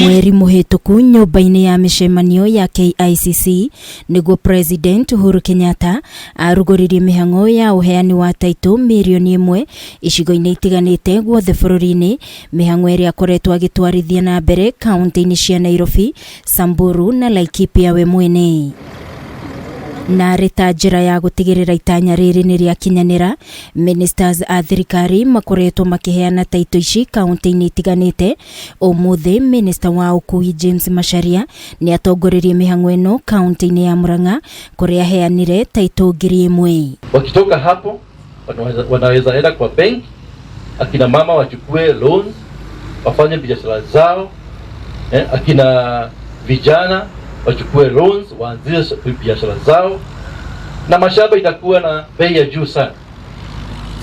Mweri muhituku nyumba-ini ya micemanio ya KICC niguo President Uhuru Kenyatta arugoririe mihang'o ya uheani wa taito milioni 1 icigo-ini itiganite guothe bururi-ini, mihang'o iria akoretwo agitwarithia na mbere kaunti-ini cia Nairobi, Samburu na Laikipia we mwene. Na rita njira ya gutigirira itanya riri ni riakinyanira, ministers a thirikari makoretwo makiheana taito ici kaunti-ini itiganite. Umuthi minister wa ukui James Macharia ni atongoririe mihang'o ino kaunti-ini ya Murang'a kuria heanire taito 1,000. Wakitoka hapo wanaweza enda kwa bank, akina mama wachukue loans wafanye biashara zao, akina vijana wachukue loans waanzishe biashara zao, na mashamba itakuwa na bei ya juu sana.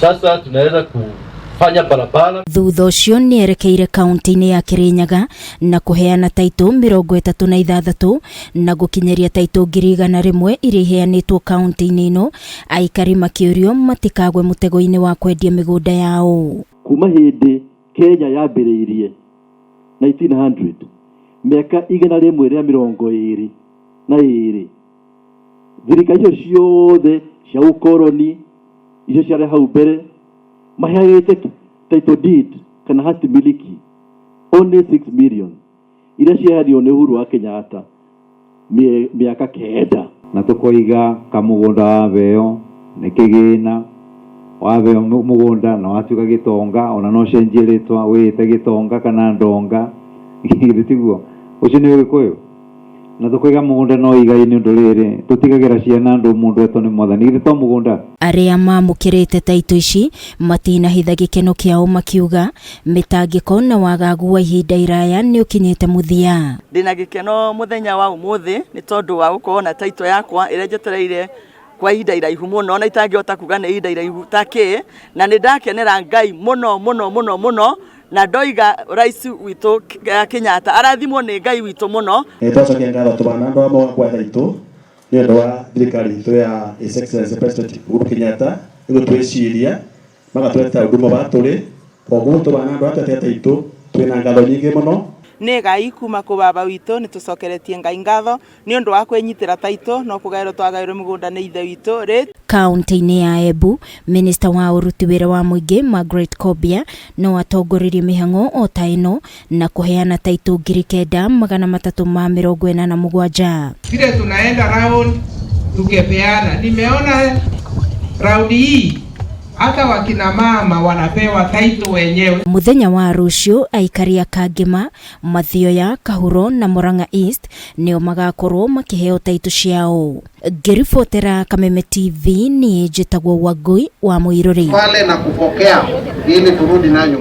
Sasa tunaweza kufanya barabara. Thutha ucio ni erekeire kaunti-ini ya Kirinyaga na kuheana taito 36 na gukinyeria taito 100,000 iria iheanitwo kaunti-ini ino, aikari makiurio matikagwe mutego-ini wa kwendia migunda yao. Kuma hindi Kenya yambiriirie 1900 miaka 122 thirikari icio ciothe cia ukoroni icio ciarĩ hau mbere maheanĩte title deed kana hati miliki only 6 million iria ciaheanirwo nĩ Uhuru wa Kenyatta miaka 9 na tukoiga kamugunda wa veo nĩ kĩgĩna wa veo mugunda na watuĩka Gitonga, ona no cenjie rĩtwa wĩte Gitonga kana Ndonga gĩtiguo ucio nĩ Ũgĩkũyũ. Na tukoiga mugunda no igai-inĩ ũndũ rĩrĩ tutigagira ciana andũ mũndũ etwo nĩ Mwathani githito mugunda. Aria mamukirite taito ici matinahitha gikeno kiao makiuga mitangiko na wagagu wa ihinda iraya ni ukinyite muthia. Ndina gikeno muthenya wa umuthi ni tondu wa gukorwo na taito yakwa ire njetereire kwa ihinda iraihu muno na itangihota kuga nĩ ihinda iraihu taki, na ni ndakenera Ngai muno na ndoiga rais witu Kenyatta arathimwo nĩ Ngai witu muno. Twacokia ngatho tubana ndo amwe kwa thaito ni ndo wa thirikari itu ya His Excellency President Uhuru Kenyatta igutwiciria magatweta huduma baturi koguo tubana ndo atete thaito twina ngatho nyingi muno. Nĩ Ngai kuma kũ baba witũ nĩ tucokeretie Ngai ngatho nĩ ũndũ wa kwenyitĩra taito no kugaĩrwo twagaĩrwo mĩgũnda nĩ ithe witũ. Kaunti-ini ya Embu, minister wa uruti wĩra wa mũingĩ Margaret Kobia no atongoririe mihang'o o ta ĩno na kuheana taito 9,347. Vile tunaenda round tukepeana, nimeona round hii hata wakina mama wanapewa taito wenyewe. Muthenya wa rucio aikari a Kangema, Mathioya, Kahuro na Murang'a East nio magakorwo makiheo taito ciao. Ngiribotera Kameme TV ni njitagwo Wangui wa Muiruri. Pale na kupokea ili turudi nanyo.